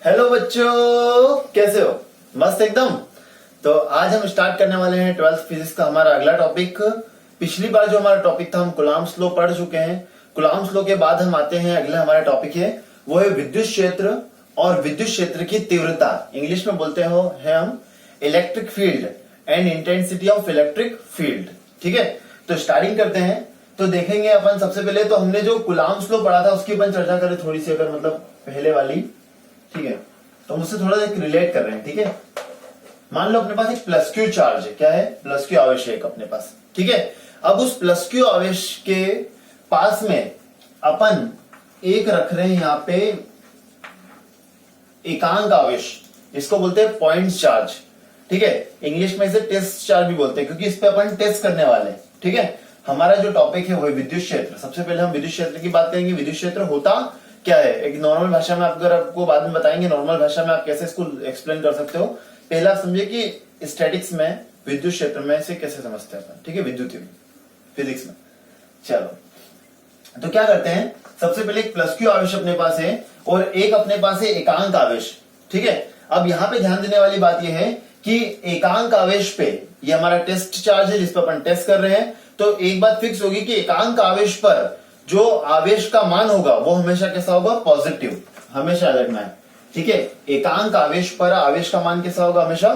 Hello बच्चों, कैसे हो? मस्त एकदम। तो आज हम स्टार्ट करने वाले हैं 12th फिजिक्स का हमारा अगला टॉपिक। पिछली बार जो हमारा टॉपिक था हम कूलॉम्स लॉ पढ़ चुके हैं। कूलॉम्स लॉ के बाद हम आते हैं, अगला हमारा टॉपिक है वो है विद्युत क्षेत्र और विद्युत क्षेत्र की तीव्रता। इंग्लिश में बोलते हो है हम electric field and intensity of electric field. ठीक है, तो स्टार्टिंग करते हैं। तो देखेंगे अपन सबसे पहले तो हमने जो कूलॉम्स लॉ पढ़ा था उसकी अपन चर्चा करें थोड़ी सी, अगर मतलब पहले वाली। ठीक है, तो हम उससे थोड़ा सा रिलेट कर रहे हैं। ठीक है, मान लो अपने पास एक प्लस क्यू चार्ज है। क्या है? प्लस क्यू आवेश है अपने पास। ठीक है, अब उस प्लस क्यू आवेश के पास में अपन एक रख रहे हैं यहां पे एकांक आवेश, इसको बोलते हैं पॉइंट चार्ज। ठीक है, इंग्लिश में इसे टेस्ट चार्ज भी बोलते हैं क्योंकि इस पे अपन टेस्ट करने वाले हैं। ठीक है, हमारा जो टॉपिक है वो है विद्युत क्षेत्र। सबसे पहले हम विद्युत क्षेत्र की बात करेंगे। विद्युत क्षेत्र होता क्या है एक नॉर्मल भाषा में, अगर आपको बाद में बताएंगे नॉर्मल भाषा में आप कैसे इसको एक्सप्लेन कर सकते हो। पहला आप समझिए कि स्टैटिक्स में विद्युत क्षेत्र में से कैसे समझते हैं अपन। ठीक है, विद्युत फिजिक्स में। चलो, तो क्या करते हैं, सबसे पहले एक प्लस क्यू आवेश अपने पास है और एक अपने पास है एकांक आवेश। ठीक है, अब यहां पे ध्यान देने वाली बात यह है कि एकांक आवेश पे ये हमारा टेस्ट चार्ज है जिस पर अपन टेस्ट कर रहे हैं। तो एक बात फिक्स होगी कि एकांक आवेश पर जो आवेश का मान होगा वो हमेशा कैसा होगा? पॉजिटिव। हमेशा रखना है। ठीक है, एकांक आवेश पर आवेश का मान कैसा होगा? हमेशा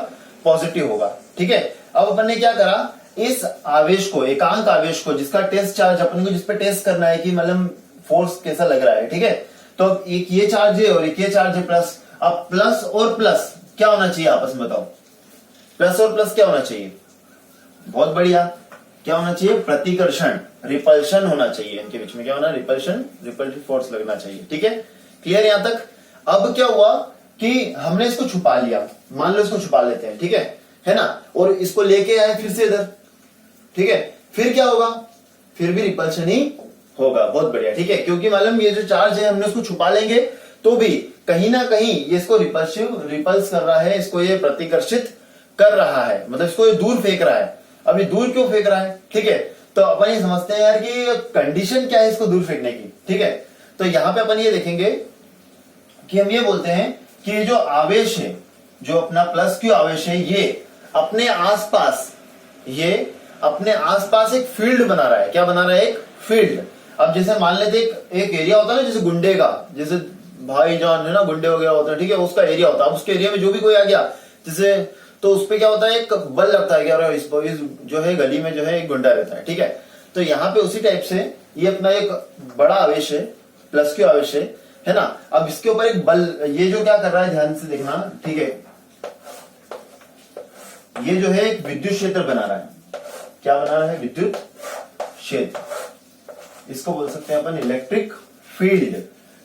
पॉजिटिव होगा। ठीक है, अब अपन ने क्या करा, इस आवेश को, एकांक आवेश को जिसका टेस्ट चार्ज अपन को जिस पे टेस्ट करना है कि मतलब फोर्स कैसा लग रहा है। ठीक है, तो एक ये चार्ज है और एक ये चार्ज है प्लस। अब प्लस और प्लस क्या होना चाहिए आपस में? बताओ, प्लस और प्लस क्या होना चाहिए? बहुत बढ़िया, क्या होना चाहिए? प्रतिकर्षण, रिपल्शन होना चाहिए इनके बीच में। क्या होना? रिपल्शन, रिपल्सिव फोर्स लगना चाहिए। ठीक है, क्लियर यहां तक? अब क्या हुआ कि हमने इसको छुपा लिया, मान लो इसको छुपा लेते हैं। ठीक है ना, और इसको लेके आए फिर से इधर। ठीक है, फिर क्या होगा? फिर भी रिपल्शन ही होगा। बहुत बढ़िया। ठीक है, क्योंकि मालूम ये जो चार्ज है हमने उसको छुपा लेंगे तो भी कहीं ना कहीं ये इसको रिपल्स कर रहा है, इसको ये प्रतिकर्षित कर रहा है, मतलब इसको ये दूर फेंक रहा है। अभी दूर क्यों फेंक रहा है? ठीक है, तो अपन ये समझते हैं यार कि कंडीशन क्या है इसको दूर फेंकने की। ठीक है, तो यहां पे अपन ये देखेंगे कि हम ये बोलते हैं कि ये जो आवेश है, जो अपना प्लस क्यू आवेश है, ये अपने आसपास एक फील्ड बना रहा है। क्या बना रहा है? एक फील्ड। अब जैसे मान लेते एक एरिया होता है ना, जैसे गुंडे का, जैसे भाईजान है ना, गुंडे वगैरह होता है। ठीक है, उसका एरिया होता है। उसके एरिया में जो भी कोई आ गया जैसे, तो उस पे क्या होता है? एक बल लगता है कि इस जो है गली में जो है एक गुंडा रहता है। ठीक है, तो यहाँ पे उसी टाइप से ये अपना एक बड़ा आवेश है, प्लस क्यू आवेश है ना। अब इसके ऊपर एक बल, ये जो क्या कर रहा है ध्यान से देखना। ठीक है, ये जो है एक विद्युत क्षेत्र बना रहा है। क्या बना रहा है? विद्युत क्षेत्र। इसको बोल सकते हैं अपन इलेक्ट्रिक फील्ड।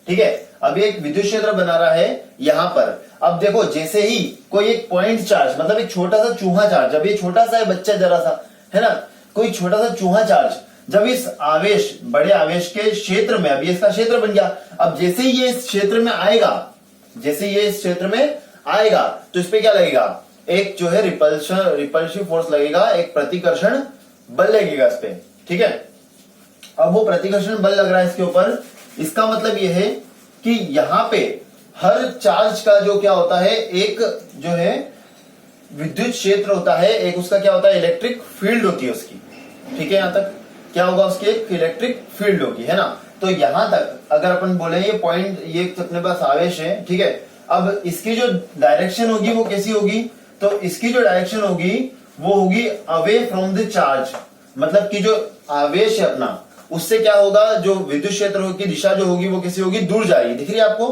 ठीक है, अब ये एक विद्युत क्षेत्र बना रहा है यहां पर। अब देखो, जैसे ही कोई एक पॉइंट चार्ज, मतलब एक छोटा सा चूहा चार्ज, अब ये छोटा सा है बच्चा जरा सा, है ना, कोई छोटा सा चूहा चार्ज जब इस आवेश, बड़े आवेश के क्षेत्र में, अब ये इसका क्षेत्र बन गया। अब जैसे ही ये इस क्षेत्र में आएगा, तो इस पे क्या लगेगा? एक जो है रिपल्सिव फोर्स लगेगा, एक प्रतिकर्षण बल लगेगा इस पे। ठीक है, अब वो प्रतिकर्षण बल लग रहा है इसके ऊपर। इसका मतलब यह है कि यहां पे हर चार्ज का जो क्या होता है, एक जो है विद्युत क्षेत्र होता है, एक उसका क्या होता है? इलेक्ट्रिक फील्ड होती है उसकी। ठीक है, यहां तक क्या होगा? उसकी एक इलेक्ट्रिक फील्ड होगी, है ना। तो यहां तक अगर अपन बोले ये पॉइंट, ये अपने पास आवेश है। ठीक है, अब इसकी जो डायरेक्शन होगी वो कैसी होगी? तो इसकी जो डायरेक्शन होगी वो होगी अवे फ्रॉम द चार्ज, मतलब कि जो आवेश है अपना, उससे क्या होगा? जो विद्युत क्षेत्र की दिशा जो होगी वो कैसी होगी? दूर जा रही है। दिख रही है आपको?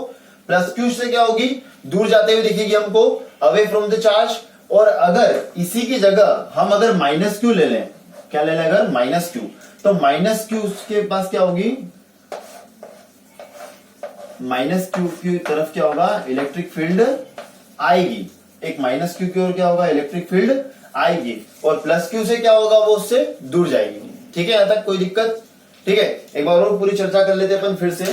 प्लस क्यू से क्या होगी? दूर जाते हुए दिखेगी हमको, अवे फ्रॉम द चार्ज। और अगर इसी की जगह हम अगर माइनस क्यू ले लें, क्या ले लें? अगर माइनस क्यू, तो माइनस क्यू के पास क्या होगी? माइनस क्यू की तरफ क्या होगा? इलेक्ट्रिक फील्ड आएगी। एक माइनस क्यू की ओर क्या होगा? इलेक्ट्रिक फील्ड आएगी। और प्लस क्यू से क्या होगा? वो उससे दूर जाएगी। ठीक है, यहां तक कोई दिक्कत? ठीक है, एक बार और पूरी चर्चा कर लेते हैं अपन फिर से।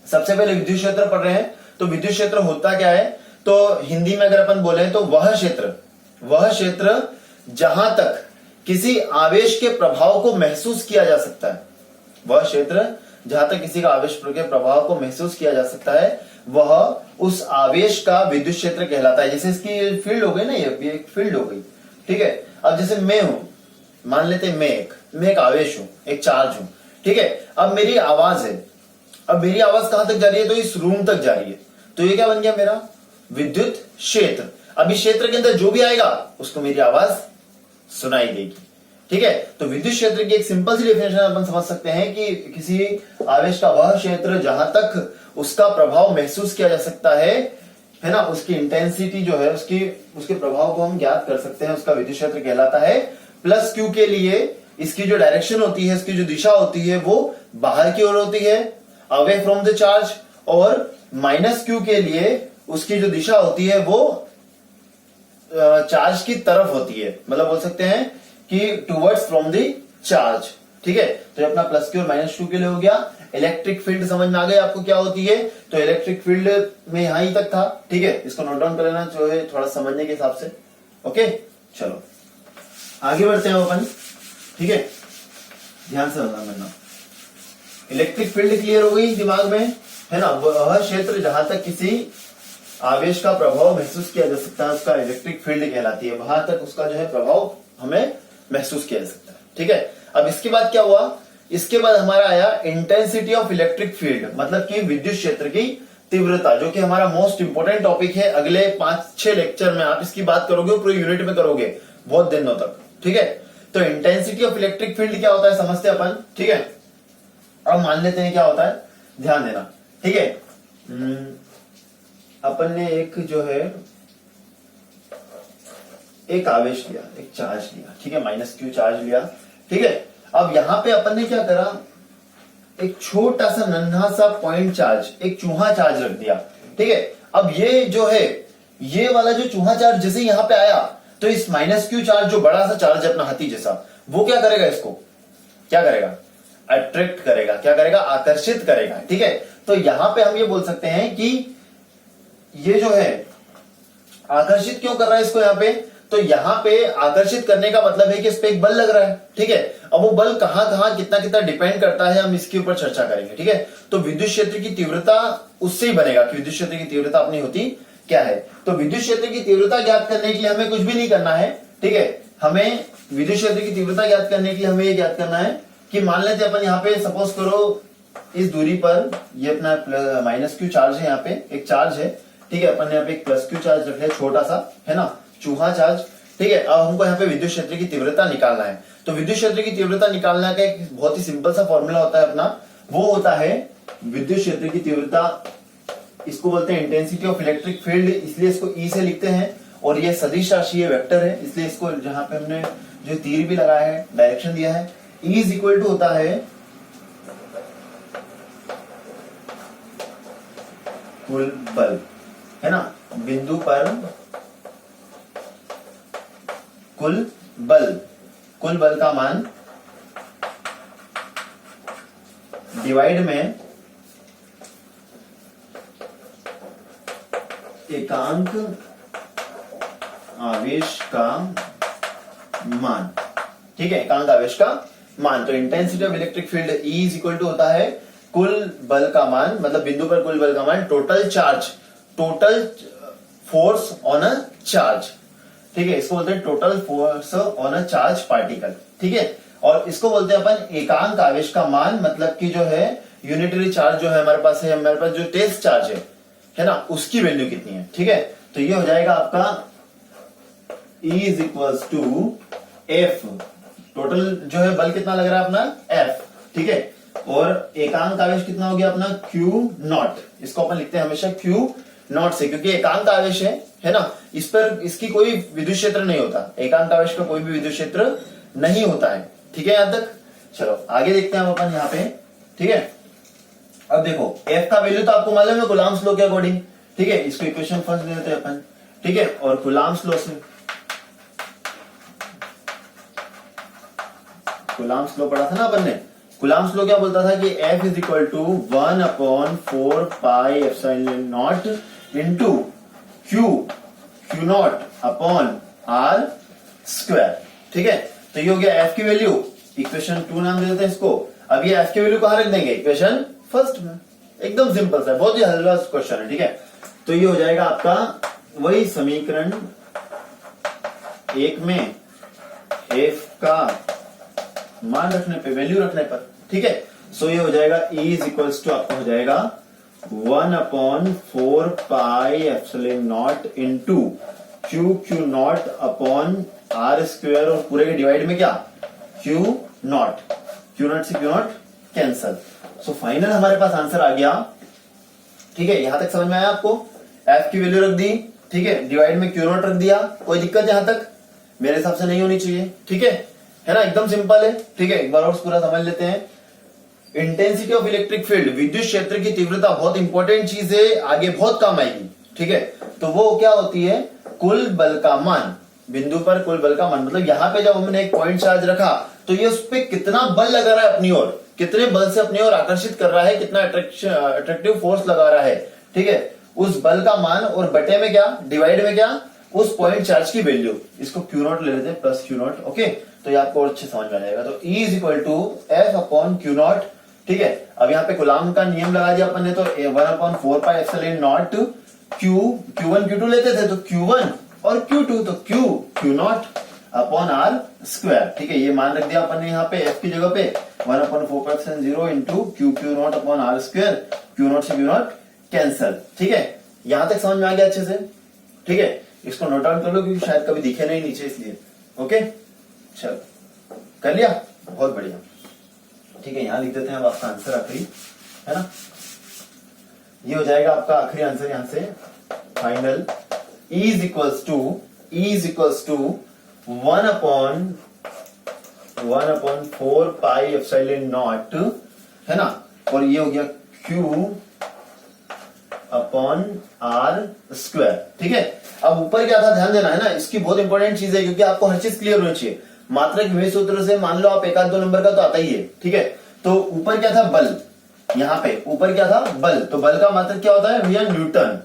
सबसे पहले विद्युत क्षेत्र पढ़ रहे हैं, तो विद्युत क्षेत्र होता क्या है? तो हिंदी में अगर अपन बोले तो वह क्षेत्र जहां तक किसी आवेश के प्रभाव को महसूस किया जा सकता है, वह क्षेत्र जहां तक किसी का आवेश के प्रभाव को महसूस किया जा सकता है, वह उस आवेश का विद्युत क्षेत्र कहलाता है। जैसे इसकी फील्ड हो गई ना, ये एक फील्ड हो गई, ठीक है। अब जैसे मैं हूं, मान लेते हैं मैं एक आवेश हूं, एक चार्ज हूं, ठीक है। अब मेरी आवाज है, अब मेरी आवाज कहां तक जा रही है, तो इस रूम तक जा रही है, तो ये क्या बन गया मेरा विद्युत क्षेत्र। अब इस क्षेत्र के अंदर जो भी आएगा उसको मेरी आवाज सुनाई देगी, ठीक है। तो विद्युत क्षेत्र की एक सिंपल सी डेफिनेशन अपन समझ सकते हैं कि किसी आवेश का वह क्षेत्र जहां तक उसका प्रभाव महसूस किया जा सकता है ना, उसकी इंटेंसिटी जो है, उसके प्रभाव को हम ज्ञात कर सकते हैं, उसका विद्युत क्षेत्र कहलाता है। प्लस क्यू के लिए इसकी जो डायरेक्शन होती है, इसकी जो दिशा होती है वो बाहर की ओर होती है, अवे फ्रॉम द चार्ज, और माइनस क्यू के लिए उसकी जो दिशा होती है वो चार्ज की तरफ होती है, मतलब बोल सकते हैं कि टुवर्ड्स फ्रॉम द चार्ज, ठीक है। तो अपना प्लस क्यू और माइनस क्यू के लिए हो गया। इलेक्ट्रिक फील्ड समझ में आ गई आपको क्या होती है, तो इलेक्ट्रिक फील्ड में यहां ही तक था, ठीक है। इसको नोट डाउन कर लेना जो है थोड़ा समझने के हिसाब से, ओके। चलो आगे बढ़ते हैं अपन, ठीक है, ध्यान से समझना। इलेक्ट्रिक फील्ड क्लियर हो गई दिमाग में, है ना। वह क्षेत्र जहां तक किसी आवेश का प्रभाव महसूस किया जा सकता है उसका इलेक्ट्रिक फील्ड कहलाती है, वहां तक उसका जो है प्रभाव हमें महसूस किया जा सकता है, ठीक है। अब इसके बाद क्या हुआ, इसके बाद हमारा आया इंटेंसिटी ऑफ इलेक्ट्रिक फील्ड, मतलब कि विद्युत क्षेत्र की तीव्रता, जो कि हमारा मोस्ट इंपोर्टेंट टॉपिक है। अगले 5-6 लेक्चर में आप इसकी बात करोगे, पूरे यूनिट में करोगे बहुत दिनों तक, ठीक है। तो इंटेंसिटी ऑफ इलेक्ट्रिक फील्ड क्या होता है समझते अपन, ठीक है। अब मान लेते हैं क्या होता है, ध्यान देना, ठीक है। अपन ने एक जो है एक आवेश लिया, एक चार्ज लिया, ठीक है, माइनस क्यू चार्ज लिया, ठीक है। अब यहां पे अपन ने क्या करा, एक छोटा सा नन्हा सा पॉइंट चार्ज, एक चूहा चार्ज रख दिया, ठीक है। अब ये जो है, ये वाला जो चूहा चार्ज जैसे यहां पे आया, तो इस माइनस क्यू चार्ज जो बड़ा सा चार्ज है अपना हाथी जैसा, वो क्या करेगा, इसको क्या करेगा, अट्रैक्ट करेगा, क्या करेगा, आकर्षित करेगा, ठीक है। तो यहां पे हम ये बोल सकते हैं कि ये जो है आकर्षित क्यों कर रहा है इसको यहाँ पे, तो यहां पे आकर्षित करने का मतलब है कि इस पे एक बल लग रहा है, ठीक है। अब वो बल कहां कहां कितना कितना डिपेंड करता है, हम इसके ऊपर चर्चा करेंगे, ठीक है। तो विद्युत क्षेत्र की तीव्रता उससे ही बनेगा कि विद्युत क्षेत्र की तीव्रता अपनी होती क्या है। तो विद्युत क्षेत्र की तीव्रता ज्ञात करने के लिए हमें कुछ भी नहीं करना है, ठीक है। हमें विद्युत क्षेत्र की तीव्रता ज्ञात करने के लिए हमें ये ज्ञात करना है कि मान लेते अपन यहाँ पे सपोज करो इस दूरी पर ये अपना माइनस क्यू चार्ज है, यहाँ पे एक चार्ज है, ठीक है। अपन ने यहाँ पे एक प्लस क्यू चार्ज रख लिया, छोटा सा, है ना, चूहा चार्ज, ठीक है। अब हमको यहाँ पे विद्युत क्षेत्र की तीव्रता निकालना है। तो विद्युत क्षेत्र की तीव्रता निकालने का एक बहुत ही सिंपल सा फॉर्मूला होता है अपना, वो होता है विद्युत क्षेत्र की तीव्रता, इसको बोलते हैं इंटेंसिटी ऑफ इलेक्ट्रिक फील्ड, इसलिए इसको ई से लिखते हैं। और ये सदिश राशि है, वेक्टर है, इसलिए इसको जहां पे हमने जो तीर भी लगाया है, डायरेक्शन दिया है, ई इज इक्वल टू होता है कुल बल, है ना, बिंदु पर कुल बल का मान डिवाइड में एकांक आवेश का मान, ठीक है, एकांक आवेश का मान। तो intensity of electric field E is equal to होता है कुल बल का मान, मतलब बिंदु पर कुल बल का मान, total force on a charge, ठीक है। इसको बोलते हैं total force on a charge particle, ठीक है। और इसको बोलते हैं अपन एकांक आवेश का मान, मतलब कि जो है यूनिटरी चार्ज जो है हमारे पास है, हमारे पास जो टेस्ट चार्ज है ना, उसकी वैल्यू कितनी है, ठीक है। तो ये हो जाएगा आपका E is equal to F, total जो है बल कितना लग रहा है अपना F, ठीक है। और एकांक आवेश कितना हो गया अपना Q नॉट, इसको अपन लिखते हैं हमेशा Q नॉट से, क्योंकि एकांक आवेश है ना, इस पर इसकी कोई विद्युत क्षेत्र नहीं होता, एकांक आवेश का कोई भी विद्युत क्षेत्र नहीं होता है, ठीक है यहां तक। चलो आगे देखते हैं हम अपन यहाँ पे, ठीक है। अब देखो F का वैल्यू तो आपको मालूम है कूलम्ब्स लॉ के अकॉर्डिंग, ठीक है। इसको इक्वेशन फर्स्ट दे देते हैं अपन, ठीक है। और कूलम्ब्स लॉ से, कूलम्ब्स लॉ पढ़ा था ना अपन ने, कूलम्ब्स लॉ क्या बोलता था कि F is equal to 1/4 pi epsilon not into Q not upon R square, ठीक है। तो ये हो गया F की वैल्यू, इक्वेशन 2 नाम दे देते हैं इसको। अब ये F की वैल्यू कहां रख देंगे, इक्वेशन फर्स्ट में, एकदम सिंपल सा, बहुत ही हल्का क्वेश्चन है, ठीक है। तो ये हो जाएगा आपका वही समीकरण एक में f का मान रखने पे, वैल्यू रखने पर, ठीक है। सो ये हो जाएगा E इज इक्वल्स टू आपका हो जाएगा 1/4πε0 into q naught upon are square, और पूरे के डिवाइड में क्या क्यू नॉट से q naught cancel. So final हमारे पास आंसर आ गया, ठीक है। यहां तक समझ में आया आपको? एफ की वैल्यू रख दी, ठीक है, डिवाइड में क्यू नॉट रख दिया, कोई दिक्कत यहां तक मेरे हिसाब से नहीं होनी चाहिए, ठीक है ना, एकदम सिंपल है, ठीक है। एक बार और पूरा समझ लेते हैं। इंटेंसिटी ऑफ इलेक्ट्रिक फील्ड, विद्युत क्षेत्र की तीव्रता बहुत इंपॉर्टेंट चीज है, आगे बहुत काम आएगी, ठीक है। तो वो क्या होती है? कुल बल का मान, बिंदु पर कुल बल का मान, मतलब यहाँ पे जब हमने एक पॉइंट चार्ज रखा तो ये उस पर कितना बल लगा रहा है अपनी ओर, कितने बल से अपनी ओर आकर्षित कर रहा है, कितना अट्रैक्टिव फोर्स लगा रहा है, ठीक है। उस बल का मान और बटे में क्या, डिवाइड में क्या, उस पॉइंट चार्ज की वैल्यू, इसको क्यू नॉट ले लेते हैं प्लस क्यू नॉट, ओके। तो ये आपको और अच्छे समझ में आ जाएगा। तो E is equal to F upon Q not, ठीक है। अब यहाँ पे कूलाम का नियम लगा दिया अपन ने, तो 1/4πε0 Q1 Q2 लेते थे, तो Q1 और Q2, तो Q not upon are square, ठीक है। ये मान रख दिया अपन ने यहाँ पे F की जगह पे 1/4πε0 into q naught upon are square, q naught से क्यू नॉट कैंसल, ठीक है। यहां तक समझ में आ गया अच्छे से, ठीक है। इसको नोट डाउन कर लो क्योंकि शायद कभी दिखे नहीं नीचे, इसलिए, ओके। चलो कर लिया, बहुत बढ़िया, ठीक है। यहां लिख देते हैं अब आपका आंसर आखिरी, है ना। ये हो जाएगा आपका आखिरी आंसर यहां से final. E is equals to 1/4πε0, है ना, और ये हो गया Q अपॉन आर स्क्वायर, ठीक है। अब ऊपर क्या था ध्यान देना, है ना, इसकी बहुत इंपॉर्टेंट चीज है क्योंकि आपको हर चीज क्लियर होनी चाहिए। मात्रक विभेद सूत्र से मान लो आप 1-2 नंबर का तो आता ही है, ठीक है। तो ऊपर क्या था, बल, यहाँ पे ऊपर क्या था, बल, तो बल का मात्रक क्या होता है भैया, न्यूटन।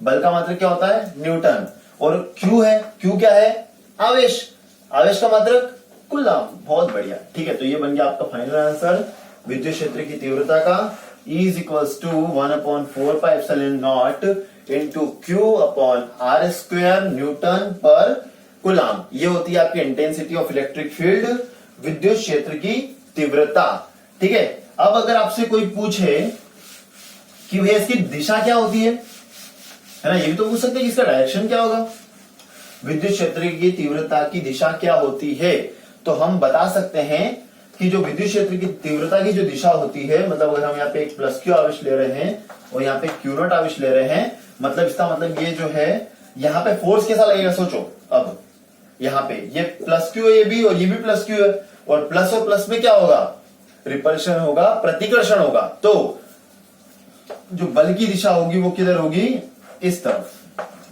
बल का मात्रक क्या होता है, न्यूटन। और क्यू है, क्यू क्या है, आवेश, आवेश का मात्रक कूलाम, बहुत बढ़िया, ठीक है। तो ये बन गया आपका फाइनल आंसर विद्युत क्षेत्र की तीव्रता का। E is equals to 1/4πε0 into q upon are square newton per coulomb. ये होती है आपकी इंटेंसिटी ऑफ इलेक्ट्रिक फील्ड, विद्युत क्षेत्र की तीव्रता, ठीक है। अब अगर आपसे कोई पूछे कि भैया इसकी दिशा क्या होती है ना, ये भी तो पूछ सकते हैं कि इसका डायरेक्शन क्या होगा, विद्युत क्षेत्र की तीव्रता की दिशा क्या होती है। तो हम बता सकते हैं कि जो विद्युत क्षेत्र की तीव्रता की जो दिशा होती है, मतलब अगर हम यहाँ पे एक प्लस क्यू आवेश ले रहे हैं और यहाँ पे क्यू नॉट आवेश ले रहे हैं, मतलब इसका मतलब ये जो है यहाँ पे फोर्स कैसा लगेगा, सोचो। अब यहाँ पे ये प्लस क्यू है, ये भी, और ये भी प्लस क्यू है, और प्लस में क्या होगा, रिपल्शन होगा, प्रतिकर्षण होगा। तो जो बल की दिशा होगी वो किधर होगी, इस तरफ।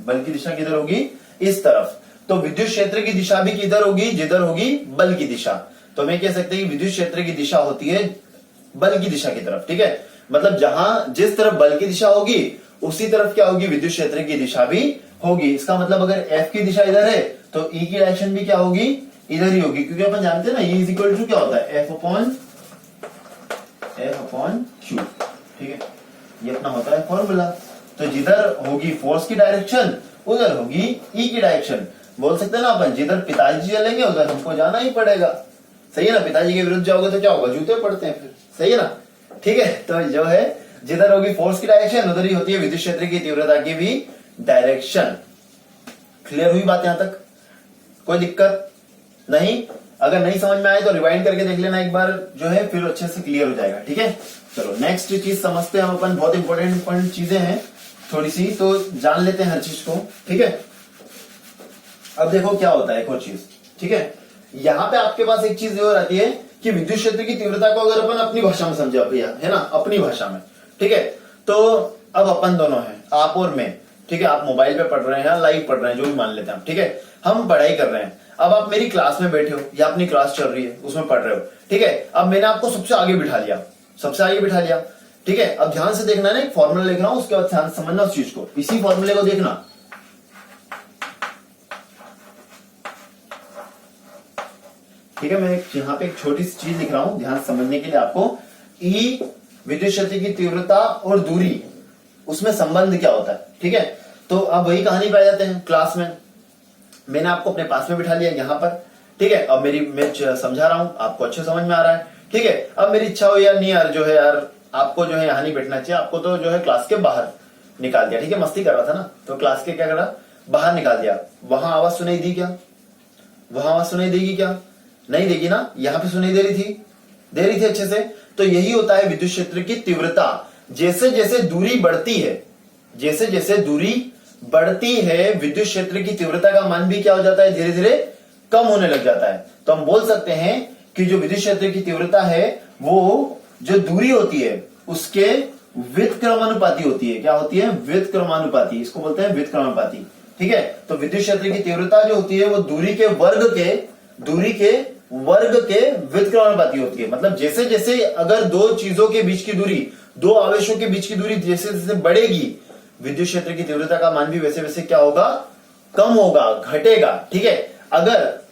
बल की दिशा किधर होगी, इस तरफ। तो विद्युत क्षेत्र की दिशा भी किधर होगी, जिधर होगी बल की दिशा। तो मैं कह सकते हैं कि विद्युत क्षेत्र की दिशा होती है बल की दिशा की तरफ, ठीक है। मतलब जहां जिस तरफ बल की दिशा होगी उसी तरफ क्या होगी, विद्युत क्षेत्र की दिशा भी होगी। इसका मतलब अगर F की दिशा इधर है तो E की डायरेक्शन भी क्या होगी, इधर ही होगी, क्योंकि अपन जानते हैं ना E इज इक्वल टू क्या होता है, F अपॉन Q, ठीक है। ये अपना होता है फॉर्मूला। तो जिधर होगी फोर्स की डायरेक्शन उधर होगी E की डायरेक्शन। बोल सकते हैं ना अपन, जिधर पिताजी चलेंगे उधर हमको जाना ही पड़ेगा, सही है ना। पिताजी के विरुद्ध जाओगे तो क्या होगा, जूते पड़ते हैं फिर, सही है ना, ठीक है। तो जो है जिधर होगी फोर्स की डायरेक्शन उधर ही होती है विद्युत क्षेत्र की तीव्रता की भी डायरेक्शन। क्लियर हुई बात यहां तक, कोई दिक्कत नहीं। अगर नहीं समझ में आए तो रिवाइंड करके देख लेना एक बार, जो है फिर अच्छे से क्लियर हो जाएगा, ठीक है। चलो नेक्स्ट चीज समझते हैं हम अपन, बहुत इंपॉर्टेंट चीजें हैं थोड़ी सी, तो जान लेते हैं हर चीज को, ठीक है। अब देखो क्या होता है एक और चीज, ठीक है। यहाँ पे आपके पास एक चीज और आती है कि विद्युत क्षेत्र की तीव्रता को अगर अपन अपनी भाषा में समझे भैया, है ना, अपनी भाषा में, ठीक है। तो अब अपन दोनों हैं, आप और मैं, ठीक है। आप मोबाइल पे पढ़ रहे हैं, लाइव पढ़ रहे हैं, जो भी मान लेते हैं आप, ठीक है। हम पढ़ाई कर रहे हैं। अब आप मेरी क्लास में बैठे हो या अपनी क्लास चल रही है उसमें पढ़ रहे हो, ठीक है। अब मैंने आपको सबसे आगे बिठा लिया, ठीक है। अब ध्यान से देखना है ना, एक फॉर्मूला लिख रहा हूं, उसके बाद ध्यान समझना उस चीज को, इसी फॉर्मूले को देखना। ठीक है, मैं यहाँ पे एक छोटी सी चीज लिख रहा हूं ध्यान समझने के लिए आपको। E विद्युत क्षेत्र की तीव्रता और दूरी, उसमें संबंध क्या होता है। ठीक है, तो अब वही कहानी पे आ जाते हैं। क्लास में मैंने आपको अपने पास में बिठा लिया यहाँ पर, ठीक है, अब मैं समझा रहा हूं, आपको अच्छे समझ में आ रहा है। ठीक है, अब मेरी इच्छा हो यार, नहीं यार जो है यार आपको जो है यहाँ नहीं बैठना चाहिए, आपको तो जो है क्लास के बाहर निकाल दिया। ठीक है, मस्ती कर रहा था ना, तो क्लास के क्या करा, बाहर निकाल दिया। वहां आवाज सुनाई दी क्या, वहां आवाज सुनाई देगी क्या, नहीं देगी ना, यहाँ पे सुनाई दे रही थी अच्छे से। तो यही होता है विद्युत क्षेत्र की तीव्रता। जैसे जैसे दूरी बढ़ती है, जैसे जैसे दूरी बढ़ती है, विद्युत क्षेत्र की तीव्रता का मान भी क्या हो जाता है, धीरे धीरे कम होने लग जाता है। तो हम बोल सकते हैं कि जो विद्युत क्षेत्र की तीव्रता है वो जो दूरी होती है उसके व्युत्क्रमानुपाती होती है। क्या होती है, व्युत्क्रमानुपाती, इसको बोलते हैं व्युत्क्रमानुपाती। ठीक है, तो विद्युत क्षेत्र की तीव्रता जो होती है वो दूरी के वर्ग के व्युत्क्रमानुपाती होती है। मतलब जैसे जैसे अगर दो चीजों के बीच की दूरी, दो आवेशों के बीच की दूरी जैसे जैसे बढ़ेगी, विद्युत क्षेत्र की तीव्रता का मान भी वैसे वैसे क्या होगा, कम होगा, घटेगा। ठीक है, अगर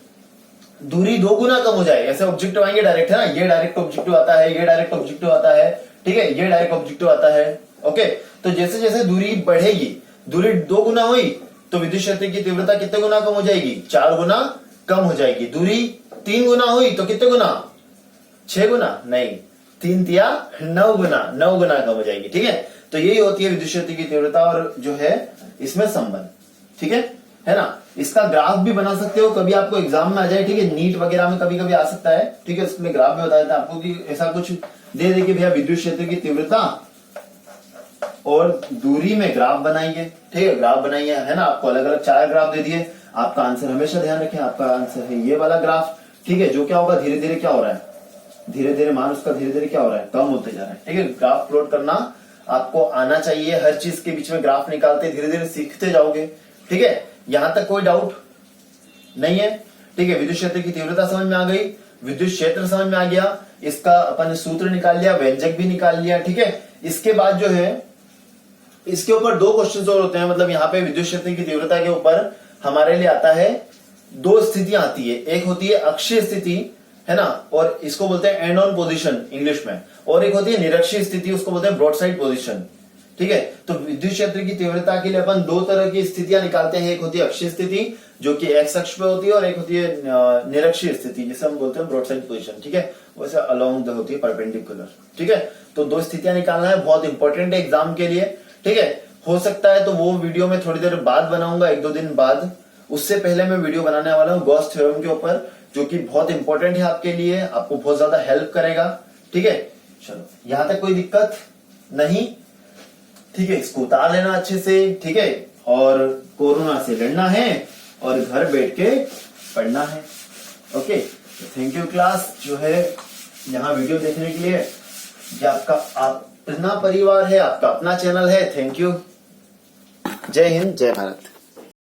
दूरी 2 गुना कम हो जाए, ऐसे ऑब्जेक्टिव आएंगे डायरेक्ट, है ना, ये डायरेक्ट ऑब्जेक्टिव आता है, ये डायरेक्ट ऑब्जेक्टिव आता है, ठीक है, ये डायरेक्ट ऑब्जेक्टिव आता है। ओके, तो जैसे जैसे दूरी बढ़ेगी, दूरी 2 गुना हुई तो विद्युत क्षेत्र की तीव्रता कितने गुना कम हो जाएगी, 4 गुना कम हो जाएगी। दूरी 3 गुना हुई तो कितने गुना, 6 गुना नहीं, 3 तिया 9 गुना कम हो जाएगी। ठीक है, तो यही होती है विद्युत क्षेत्र की तीव्रता और जो है इसमें संबंध। ठीक है ना, इसका ग्राफ भी बना सकते हो, कभी आपको एग्जाम में आ जाए। ठीक है, नीट वगैरह में कभी कभी आ सकता है। ठीक है, उसमें ग्राफ में बता देता है आपको कि ऐसा कुछ दे दे कि भैया विद्युत क्षेत्र की तीव्रता और दूरी में ग्राफ बनाइए। ठीक है, ग्राफ बनाइए, है ना, आपको अलग अलग 4 ग्राफ दे दिए। आपका आंसर हमेशा ध्यान रखें, आपका आंसर है ये वाला ग्राफ। ठीक है, जो क्या होगा, धीरे धीरे क्या हो रहा है, धीरे धीरे मान उसका धीरे धीरे क्या हो रहा है, कम होते जा रहा है। ठीक है, ग्राफ प्लॉट करना आपको आना चाहिए, हर चीज के बीच में ग्राफ निकालते धीरे धीरे सीखते जाओगे। ठीक है, यहां तक कोई डाउट नहीं है। ठीक है, विद्युत क्षेत्र की तीव्रता समझ में आ गई, विद्युत क्षेत्र समझ में आ गया, इसका अपन ने सूत्र निकाल लिया, व्यंजक भी निकाल लिया। ठीक है, इसके बाद जो है इसके ऊपर 2 क्वेश्चन और होते हैं। मतलब यहाँ पे विद्युत क्षेत्र की तीव्रता के ऊपर हमारे लिए आता है 2 स्थितियां आती है, एक होती है अक्षीय स्थिति, है ना, और इसको बोलते हैं एंड ऑन पोजीशन इंग्लिश में, और एक होती है निरक्षीय स्थिति, उसको बोलते हैं ब्रॉड साइड पोजीशन। ठीक है, तो विद्युत क्षेत्र की तीव्रता के लिए अपन 2 तरह की स्थितियां निकालते हैं, एक होती है अक्षीय स्थिति जो कि एक्स अक्ष पे होती है, और एक होती है निरक्षीय स्थिति जिसे हम बोलते हैं ब्रॉड साइड पोजीशन। ठीक है, वैसे अलोंग द होती है परपेंडिकुलर। ठीक है, तो 2 स्थितियां निकालना है, बहुत इंपॉर्टेंट है एग्जाम के लिए। ठीक है, हो सकता है तो वो वीडियो में थोड़ी देर बाद बनाऊंगा, 1-2 दिन बाद। उससे पहले मैं वीडियो बनाने वाला हूँ गॉस थ्योरम के ऊपर, जो कि बहुत इंपॉर्टेंट है आपके लिए, आपको बहुत ज्यादा हेल्प करेगा। ठीक है, चलो यहां तक कोई दिक्कत नहीं। ठीक है, इसको उतार लेना अच्छे से। ठीक है, और कोरोना से लड़ना है और घर बैठ के पढ़ना है। ओके, थैंक यू क्लास, जो है यहाँ वीडियो देखने के लिए। ये आपका अपना परिवार है, आपका अपना चैनल है। थैंक यू, जय हिंद, जय भारत।